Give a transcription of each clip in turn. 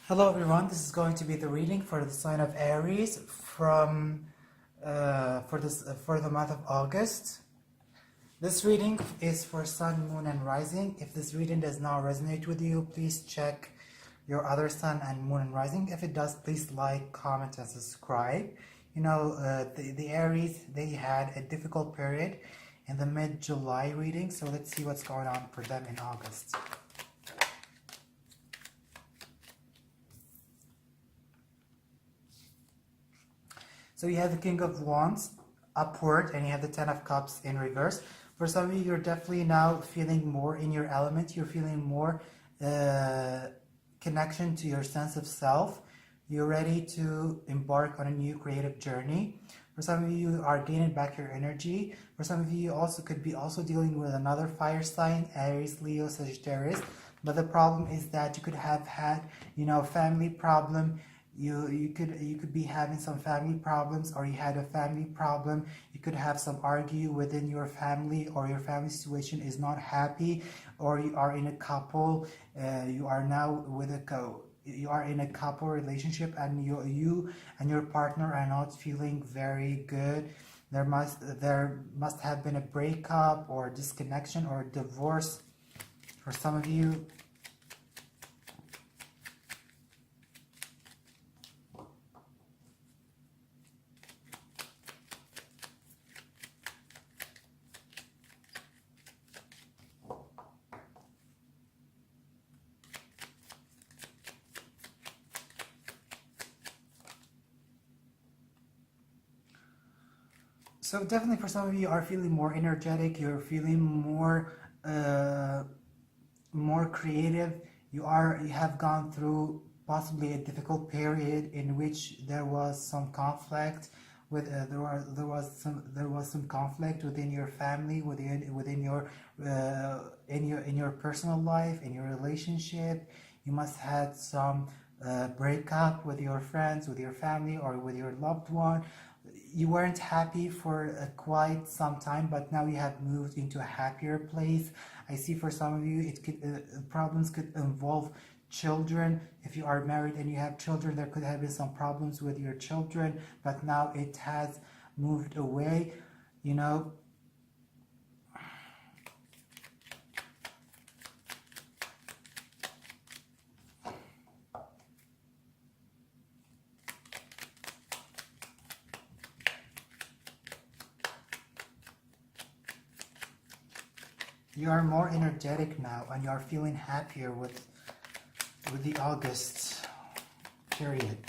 Hello everyone, this is going to be the reading for the sign of Aries from for the month of August. This reading is for Sun, Moon, and Rising. If this reading does not resonate with you, please check your other Sun and Moon and Rising. If it does, please like, comment, and subscribe. The Aries, they had a difficult period in the mid-July reading, so let's see what's going on for them in August. So you have the King of Wands upward and you have the Ten of Cups in reverse. For some of you, you're definitely now feeling more in your element. You're feeling more connection to your sense of self. You're ready to embark on a new creative journey. For some of you, you are gaining back your energy. For some of you, you also could be also dealing with another fire sign, Aries, Leo, Sagittarius. But the problem is that you could have had, family problem. You could be having some family problems, or you had a family problem. You could have some argue within your family, or your family situation is not happy, or you are in a couple. You are now with you are in a couple relationship, and you and your partner are not feeling very good. There must have been a breakup or disconnection or divorce for some of you. So definitely for some of you are feeling more energetic, you're feeling more creative. You have gone through possibly a difficult period in which there was some conflict with there was some conflict within your family, within your in your personal life, in your relationship. You must have had some breakup with your friends, with your family, or with your loved one. You weren't happy for quite some time, but now you have moved into a happier place. I see for some of you problems could involve children. If you are married and you have children, there could have been some problems with your children, but now it has moved away. You are more energetic now, and you are feeling happier with the August period.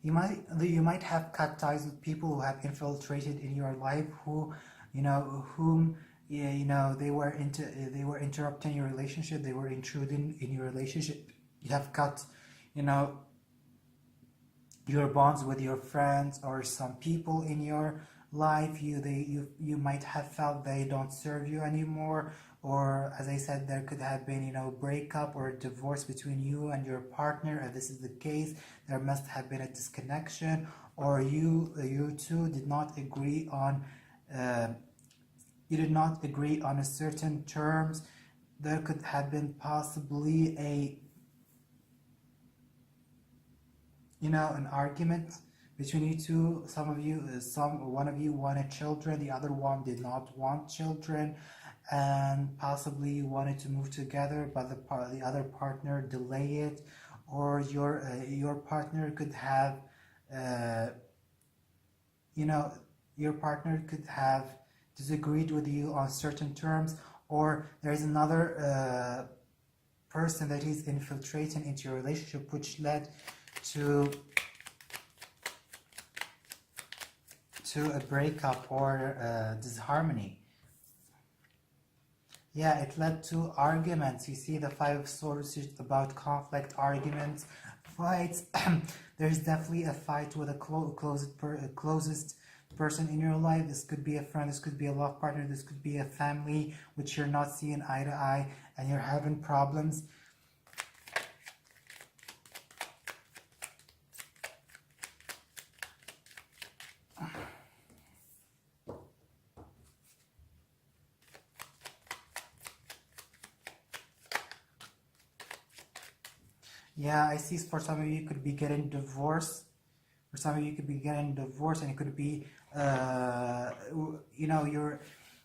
You might have cut ties with people who have infiltrated in your life, they were interrupting your relationship, they were intruding in your relationship. You have cut, your bonds with your friends or some people in your life. You might have felt they don't serve you anymore, or as I said, there could have been breakup or divorce between you and your partner. If this is the case, there must have been a disconnection, or you two did not agree on a certain terms. There could have been possibly an argument between you two. One of you wanted children, the other one did not want children, and possibly you wanted to move together, but the other partner delay it, or your partner could have your partner could have disagreed with you on certain terms, or there's another person that is infiltrating into your relationship, which led to a breakup or disharmony. Yeah, it led to arguments. You see the Five of Swords is about conflict, arguments, fights. There's definitely a fight with a closest person in your life. This could be a friend, this could be a love partner, this could be a family which you're not seeing eye to eye, and you're having problems. Yeah, I see for some of you could be getting divorced. For some of you could be getting divorced, and it could be,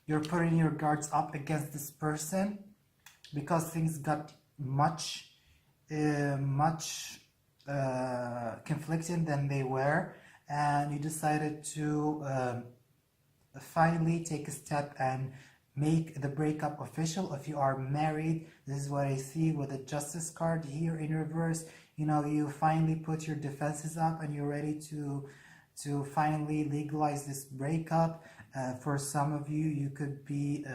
you're putting your guards up against this person because things got much conflicting than they were, and you decided to finally take a step and make the breakup official. If you are married, this is what I see with the justice card here in reverse. You finally put your defenses up and you're ready to finally legalize this breakup. For some of you, you could be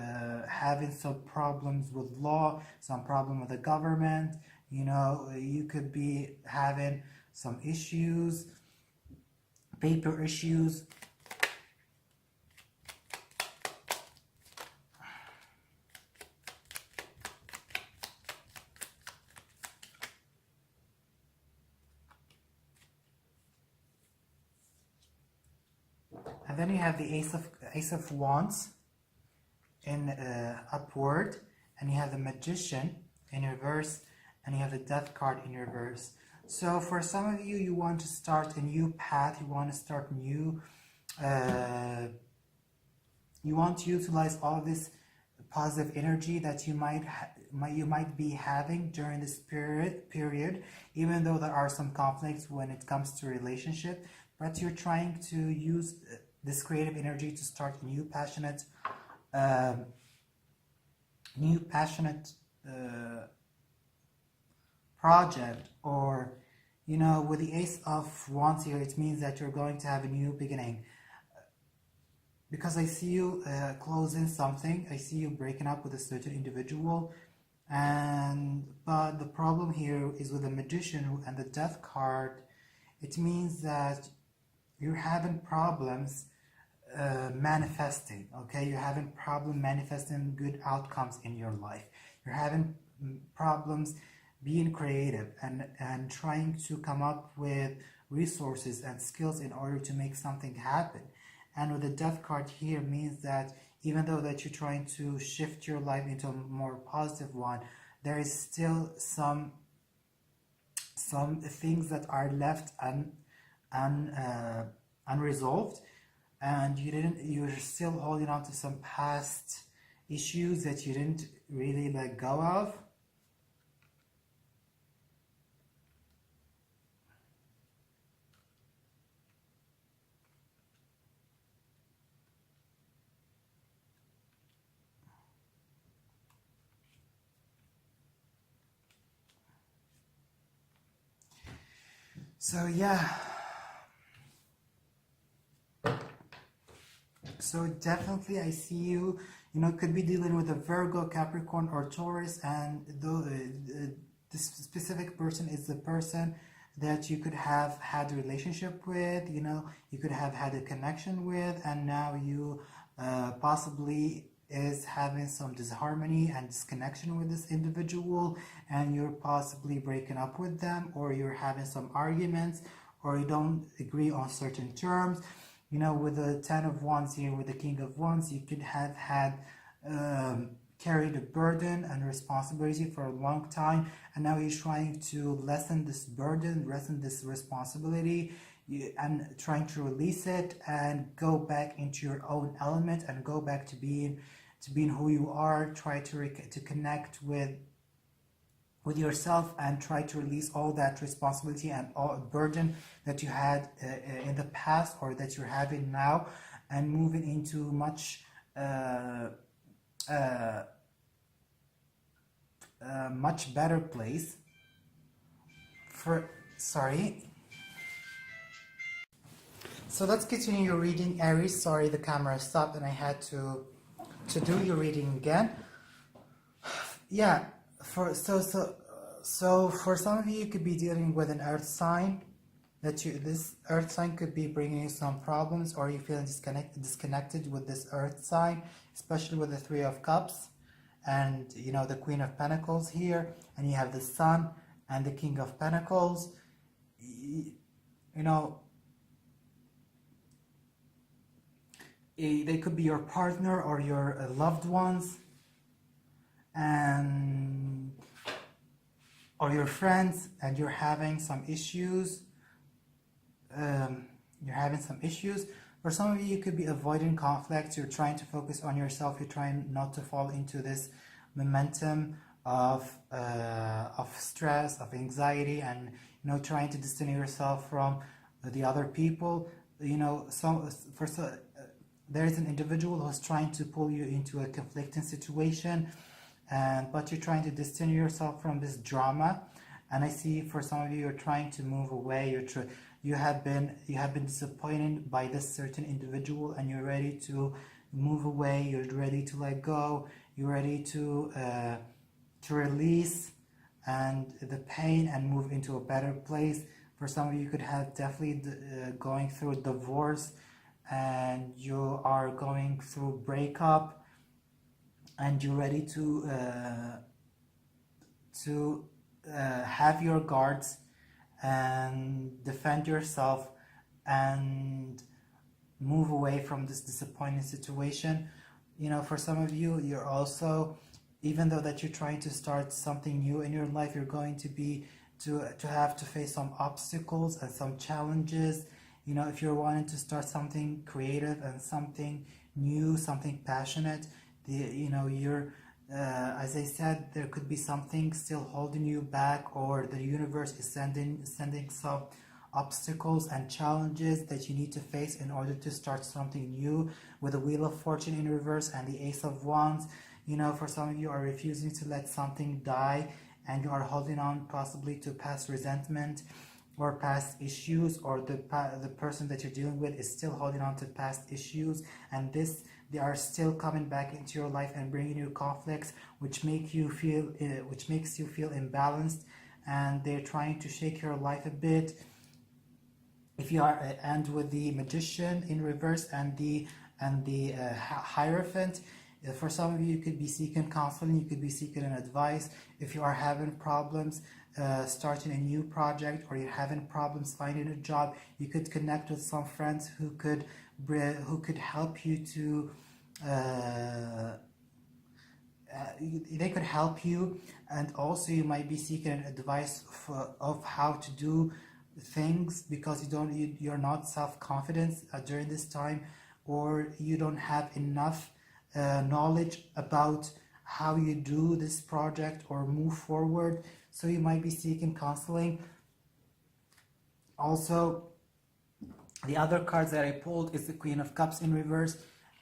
having some problems with law, some problem with the government. You could be having some issues, paper issues. And then you have the Ace of Wands in upward, and you have the Magician in reverse, and you have the Death card in reverse. So for some of you, you want to start a new path. You want to start new. You want to utilize all this positive energy that you might be having during this period, even though there are some conflicts when it comes to relationship. But you're trying to use this creative energy to start a new passionate project, or with the Ace of Wands here, it means that you're going to have a new beginning, because I see you closing something. I see you breaking up with a certain individual, but the problem here is with the Magician and the Death card. It means that you're having problems manifesting. Okay, you're having problem manifesting good outcomes in your life. You're having problems being creative and trying to come up with resources and skills in order to make something happen. And with the Death card here means that even though that you're trying to shift your life into a more positive one, there is still some things that are left unresolved, and you're still holding on to some past issues that you didn't really let go of. So yeah, so definitely I see you, could be dealing with a Virgo, Capricorn, or Taurus, and this specific person is the person that you could have had a relationship with, you could have had a connection with, and now you possibly is having some disharmony and disconnection with this individual, and you're possibly breaking up with them, or you're having some arguments, or you don't agree on certain terms. With the Ten of Wands here, with the King of Wands, you could have had carried a burden and responsibility for a long time, and now you're trying to lessen this burden, lessen this responsibility, and trying to release it and go back into your own element and go back to being who you are. Try to connect with yourself and try to release all that responsibility and all burden that you had in the past, or that you're having now, and moving into much much better place. So let's continue your reading, Aries. Sorry, the camera stopped and I had to do your reading again. Yeah, for some of you, you could be dealing with an earth sign. This earth sign could be bringing you some problems, or you feel disconnected with this earth sign, especially with the Three of Cups and the Queen of Pentacles here, and you have the Sun and the King of Pentacles. They could be your partner or your loved ones, and or your friends, and you're having some issues. You're having some issues. For some of you, you could be avoiding conflicts. You're trying to focus on yourself. You're trying not to fall into this momentum of stress, of anxiety, and trying to distance yourself from the other people. There's an individual who's trying to pull you into a conflicting situation, but you're trying to distance yourself from this drama. And I see for some of you, you're trying to move away. You have been disappointed by this certain individual, and you're ready to move away. You're ready to let go. You're ready to release and the pain and move into a better place. For some of you, could have definitely going through a divorce, and you are going through breakup, and you're ready to have your guards and defend yourself and move away from this disappointing situation. For some of you, you're also, even though that you're trying to start something new in your life, you're going to have to face some obstacles and some challenges. If you're wanting to start something creative and something new, something passionate, you're as I said, there could be something still holding you back, or the universe is sending some obstacles and challenges that you need to face in order to start something new, with the Wheel of Fortune in reverse and the Ace of Wands. For some of you are refusing to let something die, and you are holding on possibly to past resentment or past issues, or the person that you're dealing with is still holding on to past issues, and they are still coming back into your life and bringing you conflicts, which makes you feel imbalanced, and they're trying to shake your life a bit. If you are, and with the Magician in reverse and the Hierophant, for some of you, you could be seeking counseling, you could be seeking an advice. If you are having problems starting a new project, or you're having problems finding a job, you could connect with some friends who could help you to they could help you. And also you might be seeking advice of how to do things, because you're not self-confident during this time, or you don't have enough knowledge about how you do this project or move forward, so you might be seeking counseling. Also, the other cards that I pulled is the Queen of Cups in reverse,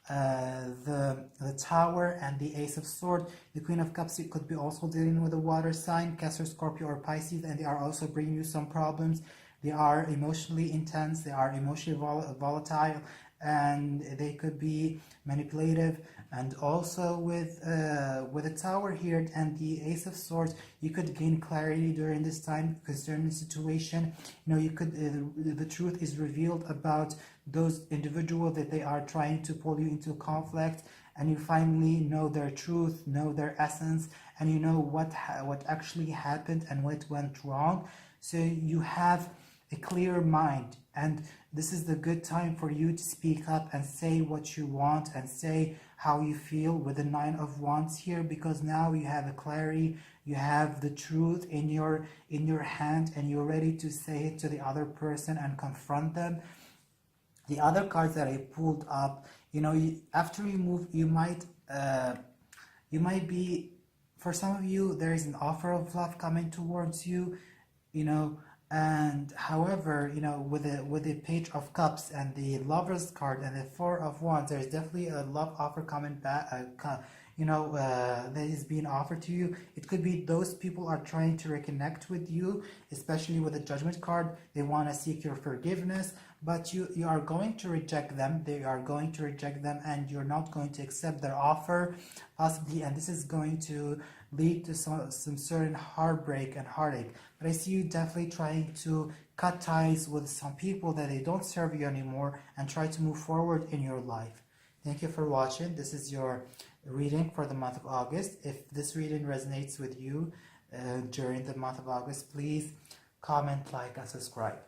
the Tower, and the Ace of Swords. The Queen of Cups, it could be also dealing with a water sign, Cancer, Scorpio, or Pisces, and they are also bringing you some problems. They are emotionally intense, they are emotionally volatile, and they could be manipulative. And also with the Tower here and the Ace of Swords, you could gain clarity during this time concerning the situation. You could the truth is revealed about those individuals that they are trying to pull you into conflict, and you finally know their truth, know their essence, and you know what actually happened and what went wrong. So you have a clear mind, and this is the good time for you to speak up and say what you want and say how you feel with the Nine of Wands here, because now you have a clarity, you have the truth in your hand, and you're ready to say it to the other person and confront them. The other cards that I pulled up, after you move, you might be, for some of you, there is an offer of love coming towards you, and however, with the Page of Cups and the Lover's card and the Four of Wands, there's definitely a love offer coming back, that is being offered to you. It could be those people are trying to reconnect with you, especially with the Judgment card. They want to seek your forgiveness, but you are going to reject them. They are going to reject them, and you're not going to accept their offer, possibly, and this is going to lead to some certain heartbreak and heartache. But I see you definitely trying to cut ties with some people that they don't serve you anymore, and try to move forward in your life. Thank you for watching. This is your reading for the month of August. If this reading resonates with you during the month of August, please comment, like, and subscribe.